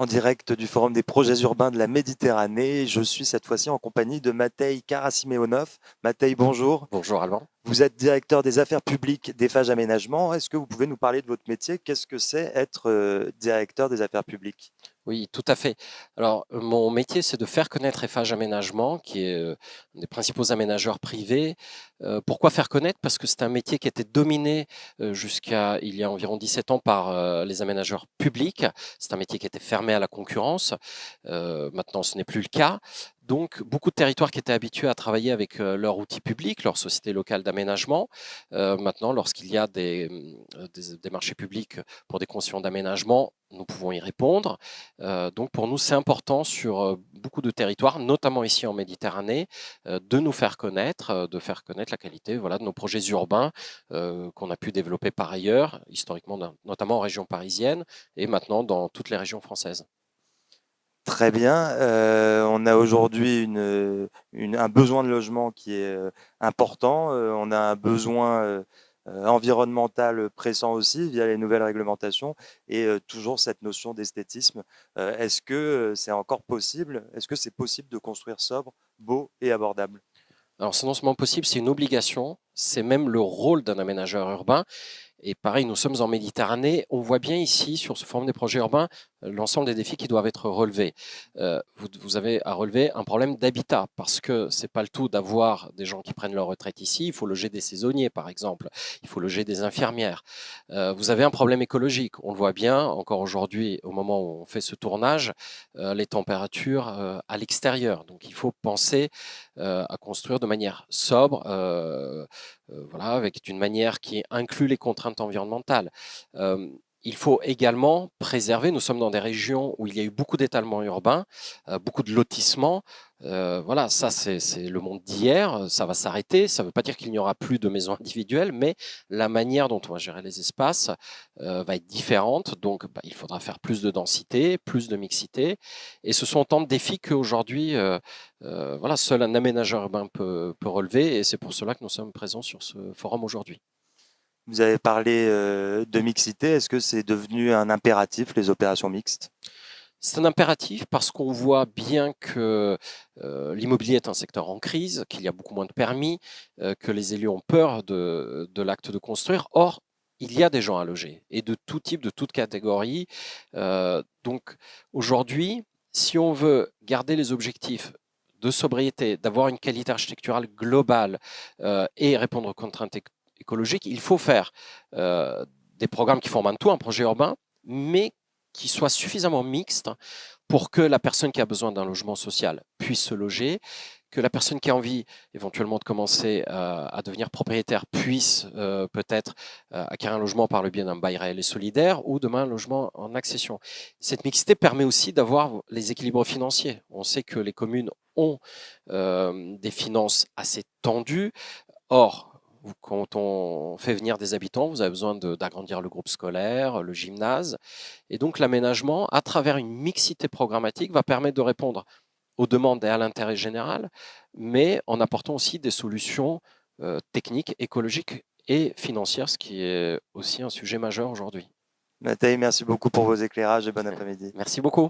en direct du Forum des projets urbains de la Méditerranée. Je suis cette fois-ci en compagnie de Matej Karasimeonov. Matej, bonjour. Bonjour Alban. Vous êtes directeur des affaires publiques d'Eiffage Aménagement. Est-ce que vous pouvez nous parler de votre métier? Qu'est-ce que c'est être directeur des affaires publiques? Oui, tout à fait. Alors, mon métier, c'est de faire connaître Eiffage Aménagement, qui est un des principaux aménageurs privés. Pourquoi faire connaître? Parce que c'est un métier qui était dominé jusqu'à il y a environ 17 ans par les aménageurs publics. C'est un métier qui était fermé à la concurrence. Maintenant, ce n'est plus le cas. Donc, beaucoup de territoires qui étaient habitués à travailler avec leur outil public, leur société locale d'aménagement. Maintenant, lorsqu'il y a des marchés publics pour des conditions d'aménagement, nous pouvons y répondre. Donc pour nous, c'est important sur beaucoup de territoires, notamment ici en Méditerranée, de nous faire connaître, de faire connaître la qualité voilà, de nos projets urbains qu'on a pu développer par ailleurs, historiquement, notamment en région parisienne et maintenant dans toutes les régions françaises. Très bien. On a aujourd'hui un besoin de logement qui est important. On a un besoin environnemental pressant aussi via les nouvelles réglementations et toujours cette notion d'esthétisme. Est-ce que c'est encore possible? Est-ce que c'est possible de construire sobre, beau et abordable? Alors c'est non seulement possible, c'est une obligation, c'est même le rôle d'un aménageur urbain. Et pareil, nous sommes en Méditerranée. On voit bien ici, sur ce forum des projets urbains, l'ensemble des défis qui doivent être relevés. Vous avez à relever un problème d'habitat, parce que c'est pas le tout d'avoir des gens qui prennent leur retraite ici. Il faut loger des saisonniers, par exemple. Il faut loger des infirmières. Vous avez un problème écologique. On le voit bien, encore aujourd'hui, au moment où on fait ce tournage, les températures à l'extérieur. Donc il faut penser à construire de manière sobre, voilà, avec d'une manière qui inclut les contraintes environnementales. Il faut également préserver, nous sommes dans des régions où il y a eu beaucoup d'étalement urbain, beaucoup de lotissements. Voilà, ça c'est le monde d'hier, ça va s'arrêter. Ça ne veut pas dire qu'il n'y aura plus de maisons individuelles, mais la manière dont on va gérer les espaces va être différente. Donc il faudra faire plus de densité, plus de mixité. Et ce sont autant de défis qu'aujourd'hui, voilà, seul un aménageur urbain peut relever. Et c'est pour cela que nous sommes présents sur ce forum aujourd'hui. Vous avez parlé de mixité. Est-ce que c'est devenu un impératif, les opérations mixtes? C'est un impératif parce qu'on voit bien que l'immobilier est un secteur en crise, qu'il y a beaucoup moins de permis, que les élus ont peur de l'acte de construire. Or, il y a des gens à loger et de tout type, de toute catégorie. Donc aujourd'hui, si on veut garder les objectifs de sobriété, d'avoir une qualité architecturale globale et répondre aux contraintes écologiques, il faut faire des programmes qui forment un tout, un projet urbain, mais qui soit suffisamment mixte pour que la personne qui a besoin d'un logement social puisse se loger, que la personne qui a envie éventuellement de commencer à devenir propriétaire puisse peut-être acquérir un logement par le biais d'un bail réel et solidaire ou demain un logement en accession. Cette mixité permet aussi d'avoir les équilibres financiers. On sait que les communes ont des finances assez tendues. Or, quand on fait venir des habitants, vous avez besoin d'agrandir le groupe scolaire, le gymnase. Et donc l'aménagement, à travers une mixité programmatique, va permettre de répondre aux demandes et à l'intérêt général, mais en apportant aussi des solutions techniques, écologiques et financières, ce qui est aussi un sujet majeur aujourd'hui. Matej, merci beaucoup pour vos éclairages et bon après-midi. Merci beaucoup.